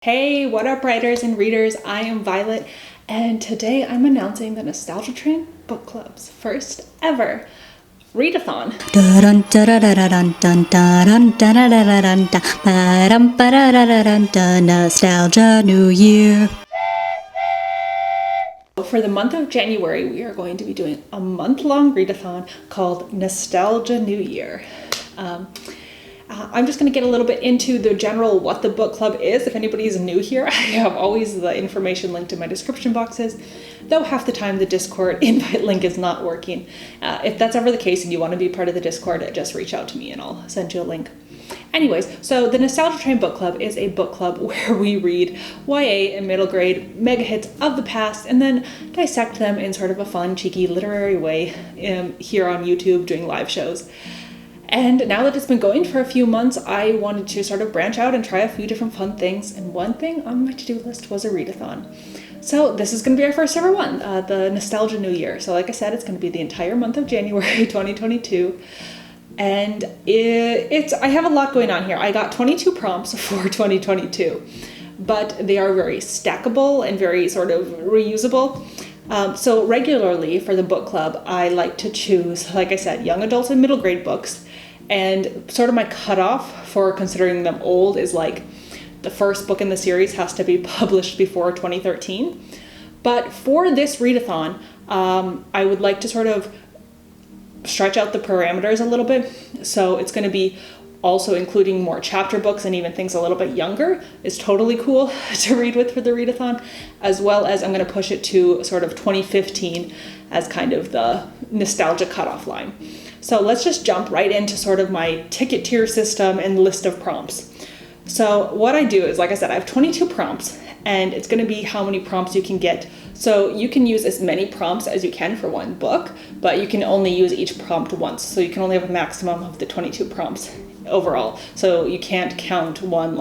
Hey, what up writers and readers? I am Violet, and today I'm announcing the Nostalgia Train Book Club's first ever Readathon. Nostalgia New Year. For the month of January, we are going to be doing a month-long readathon called Nostalgia New Year. I'm just going to get a little bit into the general what the book club is. If anybody is new here, I have always the information linked in my description boxes, though half the time the Discord invite link is not working. If that's ever the case and you want to be part of the Discord, just reach out to me and I'll send you a link. Anyways, so the Nostalgia Train Book Club is a book club where we read YA and middle grade mega hits of the past and then dissect them in sort of a fun, cheeky, literary way here on YouTube doing live shows. And now that it's been going for a few months, I wanted to sort of branch out and try a few different fun things. And one thing on my to-do list was a readathon. So this is going to be our first ever one, the Nostalgia New Year. So like I said, it's going to be the entire month of January 2022. And I have a lot going on here. I got 22 prompts for 2022, but they are very stackable and very sort of reusable. So regularly for the book club, I like to choose, like I said, young adult and middle grade books. And sort of my cutoff for considering them old is like the first book in the series has to be published before 2013. But for this readathon, I would like to sort of stretch out the parameters a little bit. So it's going to be also including more chapter books and even things a little bit younger is totally cool to read with for the readathon, as well as I'm going to push it to sort of 2015 as kind of the nostalgia cutoff line. So let's just jump right into sort of my ticket tier system and list of prompts. So what I do is, like I said, I have 22 prompts and it's going to be how many prompts you can get. So you can use as many prompts as you can for one book, but you can only use each prompt once. So you can only have a maximum of the 22 prompts overall. So you can't count one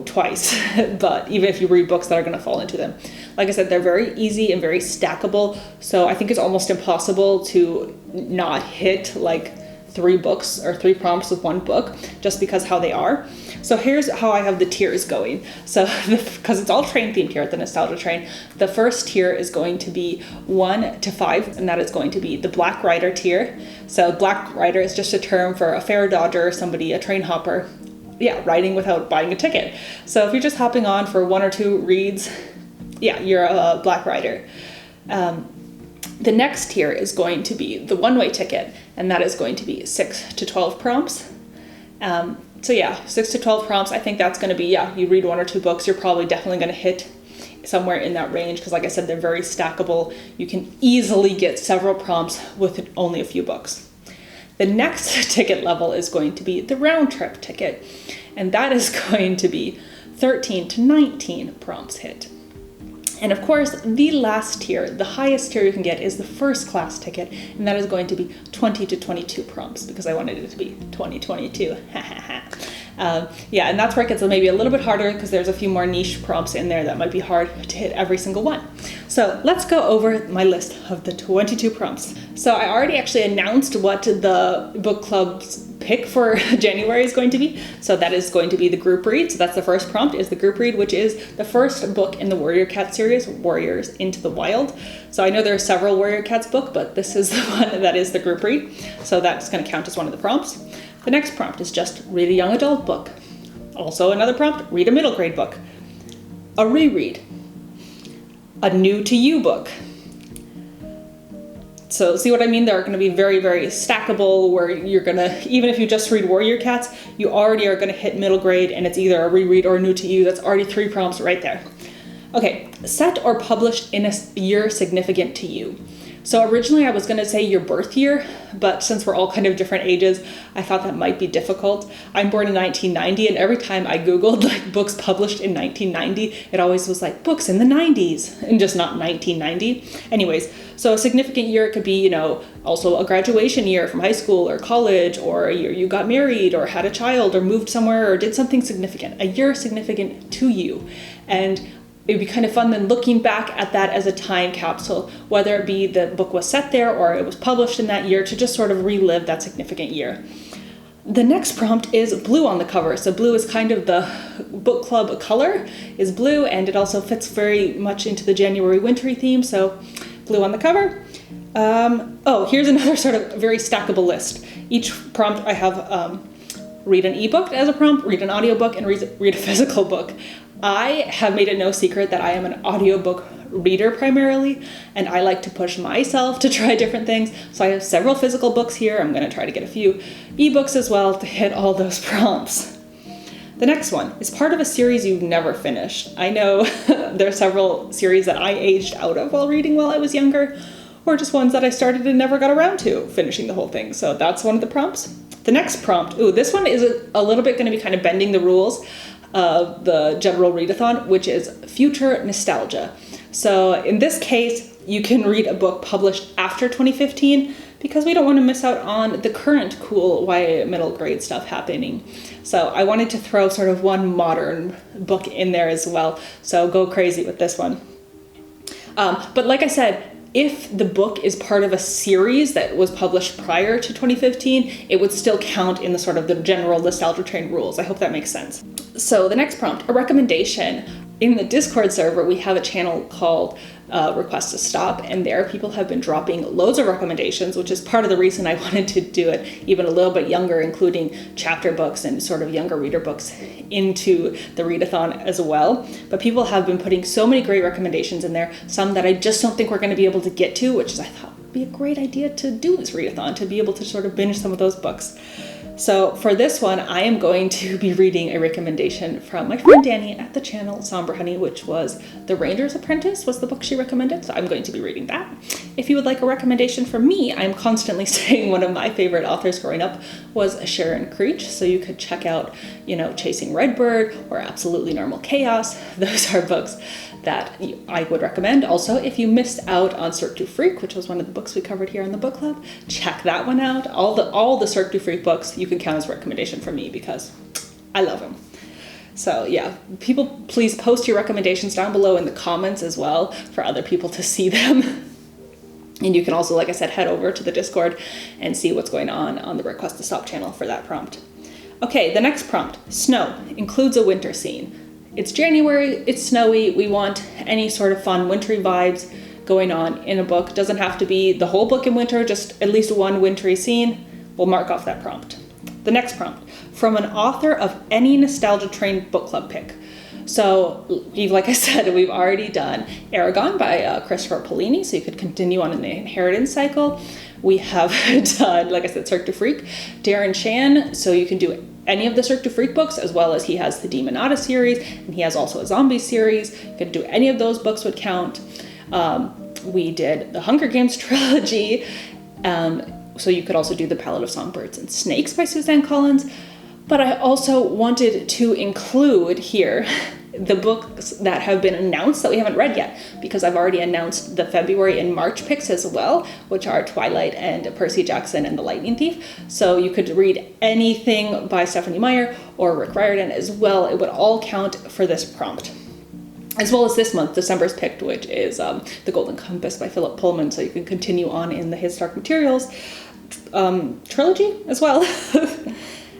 twice, but even if you read books that are going to fall into them. Like I said, they're very easy and very stackable. So I think it's almost impossible to not hit like 3 books or 3 prompts with one book just because how they are. So here's how I have the tiers going. So because it's all train themed here at the Nostalgia Train, the first tier is going to be 1 to 5, and that is going to be the Black Rider tier. So Black Rider is just a term for a fair dodger, somebody, a train hopper, riding without buying a ticket. So if you're just hopping on for 1 or 2 reads, you're a Black Rider. The next tier is going to be the one-way ticket, and that is going to be 6 to 12 prompts. 6 to 12 prompts, I think that's going to be, you read 1 or 2 books, you're probably definitely going to hit somewhere in that range, because like I said, they're very stackable. You can easily get several prompts with only a few books. The next ticket level is going to be the round trip ticket, and that is going to be 13 to 19 prompts hit. And of course, the last tier, the highest tier you can get is the first class ticket, and that is going to be 20 to 22 prompts because I wanted it to be 2022. And that's where it gets maybe a little bit harder because there's a few more niche prompts in there that might be hard to hit every single one. So let's go over my list of the 22 prompts. So I already actually announced what the book club's pick for January is going to be. So that is going to be the group read. So that's the first prompt, is the group read, which is the first book in the Warrior Cat series, Warriors Into the Wild. So I know there are several Warrior Cats books, but this is the one that is the group read. So that's going to count as one of the prompts. The next prompt is just read a young adult book. Also another prompt, read a middle grade book. A reread. A new to you book. So see what I mean? They're going to be very, very stackable, where you're going to, even if you just read Warrior Cats, you already are going to hit middle grade, and it's either a reread or a new to you. That's already 3 prompts right there. Okay, set or published in a year significant to you. So originally I was going to say your birth year, but since we're all kind of different ages, I thought that might be difficult. I'm born in 1990, and every time I Googled like books published in 1990, it always was like books in the 90s and just not 1990. Anyways, so a significant year, it could be, also a graduation year from high school or college, or a year you got married or had a child or moved somewhere or did something significant, a year significant to you. And it'd be kind of fun then looking back at that as a time capsule, whether it be the book was set there or it was published in that year, to just sort of relive that significant year. The next prompt is blue on the cover. So blue is kind of the book club color is blue, and it also fits very much into the January wintry theme. So blue on the cover. Here's another sort of very stackable list. Each prompt I have read an ebook as a prompt, read an audiobook, and read a physical book. I have made it no secret that I am an audiobook reader primarily, and I like to push myself to try different things. So I have several physical books here. I'm going to try to get a few ebooks as well to hit all those prompts. The next one is part of a series you've never finished. I know there are several series that I aged out of while reading while I was younger, or just ones that I started and never got around to finishing the whole thing. So that's one of the prompts. The next prompt, this one is a little bit going to be kind of bending the rules of the general readathon, which is future nostalgia. So in this case, you can read a book published after 2015 because we don't want to miss out on the current cool YA middle grade stuff happening. So I wanted to throw sort of one modern book in there as well. So go crazy with this one. But like I said, if the book is part of a series that was published prior to 2015, it would still count in the sort of the general nostalgia train rules. I hope that makes sense. So the next prompt, a recommendation. In the Discord server, we have a channel called Request to Stop, and there people have been dropping loads of recommendations, which is part of the reason I wanted to do it even a little bit younger, including chapter books and sort of younger reader books into the readathon as well. But people have been putting so many great recommendations in there, some that I just don't think we're going to be able to get to, which is I thought would be a great idea to do this readathon, to be able to sort of binge some of those books. So for this one, I am going to be reading a recommendation from my friend Danny at the channel Somber Honey, which was The Ranger's Apprentice was the book she recommended. So I'm going to be reading that. If you would like a recommendation from me, I'm constantly saying one of my favorite authors growing up was Sharon Creech. So you could check out, Chasing Redbird or Absolutely Normal Chaos. Those are books that I would recommend. Also, if you missed out on Cirque du Freak, which was one of the books we covered here in the book club, check that one out. All the Cirque du Freak books you can count as a recommendation from me because I love them. So yeah, people please post your recommendations down below in the comments as well for other people to see them. And you can also, like I said, head over to the Discord and see what's going on the Request to Stop channel for that prompt. Okay, the next prompt, snow, includes a winter scene. It's January, it's snowy, we want any sort of fun wintry vibes going on in a book. Doesn't have to be the whole book in winter, just at least one wintry scene. We'll mark off that prompt. The next prompt, from an author of any nostalgia train book club pick. So, like I said, we've already done Aragon by Christopher Paolini, so you could continue on in the inheritance cycle. We have done, like I said, Cirque du Freak, Darren Shan, so you can do any of the Cirque du Freak books, as well as he has the Demonata series, and he has also a zombie series. You could do any of those books would count. We did the Hunger Games trilogy, so you could also do The Ballad of Songbirds and Snakes by Suzanne Collins. But I also wanted to include here the books that have been announced that we haven't read yet, because I've already announced the February and March picks as well, which are Twilight and Percy Jackson and The Lightning Thief. So you could read anything by Stephanie Meyer or Rick Riordan as well. It would all count for this prompt. As well as this month, December's picked, which is The Golden Compass by Philip Pullman. So you can continue on in the His Dark Materials trilogy as well.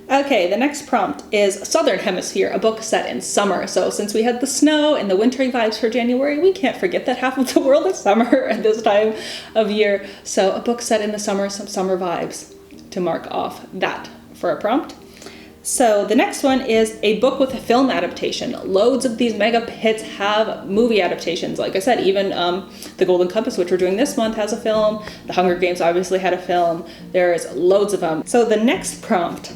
Okay, the next prompt is Southern Hemisphere, a book set in summer. So since we had the snow and the wintry vibes for January, we can't forget that half of the world is summer at this time of year. So a book set in the summer, some summer vibes to mark off that for a prompt. So the next one is a book with a film adaptation. Loads of these mega hits have movie adaptations. Like I said, even The Golden Compass, which we're doing this month, has a film. The Hunger Games obviously had a film. There's loads of them. So the next prompt,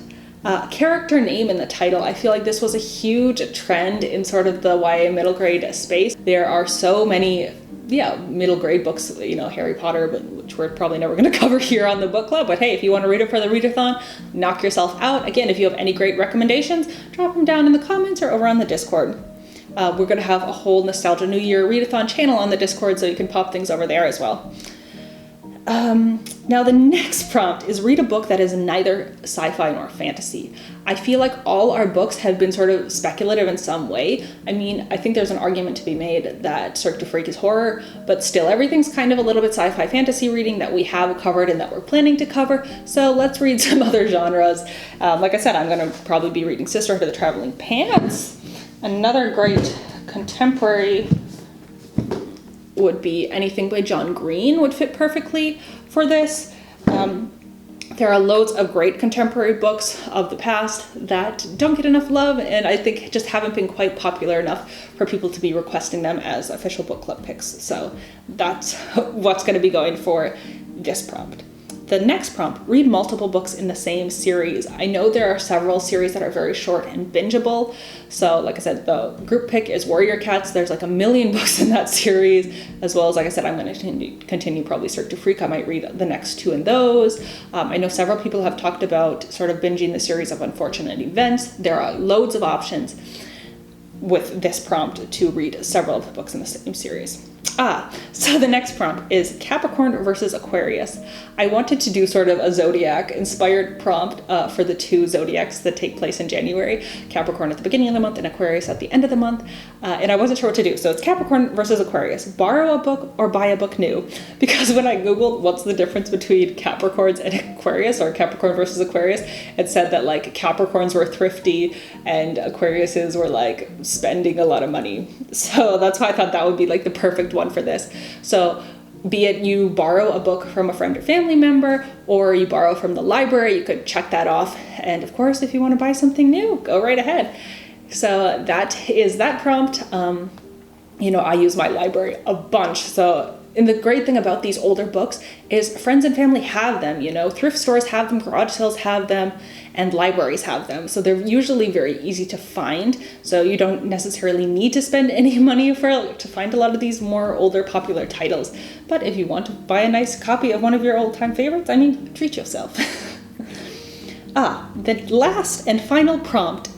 character name in the title. I feel like this was a huge trend in sort of the YA middle grade space. There are so many middle grade books, Harry Potter, which we're probably never going to cover here on the book club. But hey, if you want to read it for the readathon, knock yourself out. Again, if you have any great recommendations, drop them down in the comments or over on the Discord. We're going to have a whole Nostalgia New Year readathon channel on the Discord, so you can pop things over there as well. Now the next prompt is read a book that is neither sci-fi nor fantasy. I feel like all our books have been sort of speculative in some way. I mean, I think there's an argument to be made that Cirque du Freak is horror, but still everything's kind of a little bit sci-fi fantasy reading that we have covered and that we're planning to cover. So let's read some other genres. Like I said, I'm going to probably be reading Sisterhood of the Traveling Pants. Another great contemporary would be anything by John Green would fit perfectly for this. There are loads of great contemporary books of the past that don't get enough love, and I think just haven't been quite popular enough for people to be requesting them as official book club picks. So that's what's going to be going for this prompt. The next prompt, read multiple books in the same series. I know there are several series that are very short and bingeable. So like I said, the group pick is Warrior Cats. There's like a million books in that series, as well as, like I said, I'm going to continue probably Cirque du Freak. I might read the next two in those. I know several people have talked about sort of binging the series of Unfortunate Events. There are loads of options with this prompt to read several of the books in the same series. So the next prompt is Capricorn versus Aquarius. I wanted to do sort of a zodiac inspired prompt for the two zodiacs that take place in January, Capricorn at the beginning of the month and Aquarius at the end of the month. And I wasn't sure what to do. So it's Capricorn versus Aquarius. Borrow a book or buy a book new. Because when I Googled what's the difference between Capricorns and Aquarius, or Capricorn versus Aquarius, it said that like Capricorns were thrifty and Aquariuses were like spending a lot of money. So that's why I thought that would be like the perfect one for this. So be it you borrow a book from a friend or family member, or you borrow from the library, you could check that off. And of course, if you want to buy something new, go right ahead. So that is that prompt. I use my library a bunch. And the great thing about these older books is friends and family have them, thrift stores have them, garage sales have them, and libraries have them. So they're usually very easy to find. So you don't necessarily need to spend any money to find a lot of these more older popular titles. But if you want to buy a nice copy of one of your old-time favorites, treat yourself. The last and final prompt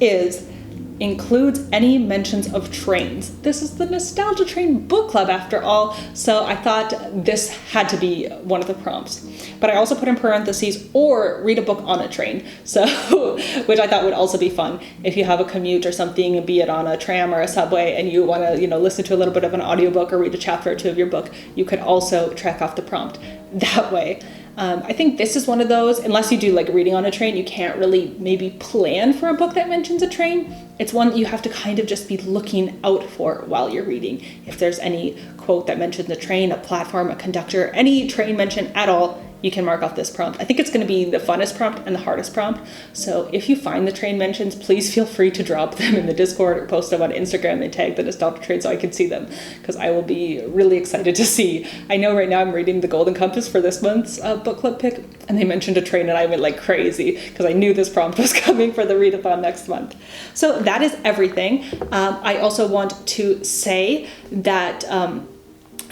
includes any mentions of trains. This is the Nostalgia Train Book Club after all, so I thought this had to be one of the prompts. But I also put in parentheses, or read a book on a train, so which I thought would also be fun. If you have a commute or something, be it on a tram or a subway, and you want to listen to a little bit of an audiobook or read a chapter or two of your book, you could also track off the prompt that way. I think this is one of those, unless you do like reading on a train, you can't really maybe plan for a book that mentions a train. It's one that you have to kind of just be looking out for while you're reading. If there's any quote that mentions a train, a platform, a conductor, any train mention at all, you can mark off this prompt. I think it's going to be the funnest prompt and the hardest prompt. So if you find the train mentions, please feel free to drop them in the Discord or post them on Instagram and tag the Nostalgia Train so I can see them, because I will be really excited to see. I know right now I'm reading The Golden Compass for this month's book club pick, and they mentioned a train and I went like crazy because I knew this prompt was coming for the Readathon next month. So that is everything. I also want to say that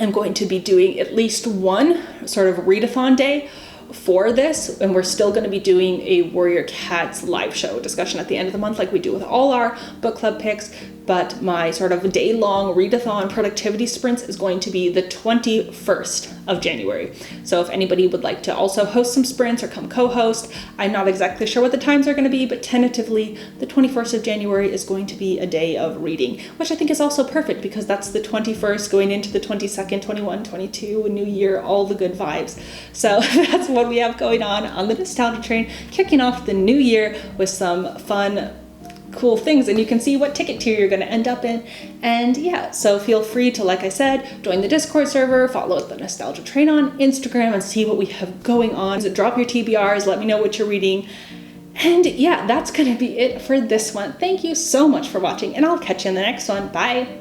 I'm going to be doing at least one sort of readathon day for this, and we're still going to be doing a Warrior Cats live show discussion at the end of the month like we do with all our book club picks. But my sort of day-long readathon productivity sprints is going to be the 21st of January. So if anybody would like to also host some sprints or come co-host, I'm not exactly sure what the times are going to be, but tentatively the 21st of January is going to be a day of reading, which I think is also perfect because that's the 21st going into the 22nd, 21, 22, New Year, all the good vibes. So that's what we have going on the Nostalgia Train, kicking off the new year with some fun, cool things, and you can see what ticket tier you're going to end up in. And yeah, so feel free to, like I said, join the Discord server, follow the Nostalgia Train on Instagram, and see what we have going on. So drop your TBRs, let me know what you're reading. And yeah, that's going to be it for this one. Thank you so much for watching, and I'll catch you in the next one. Bye!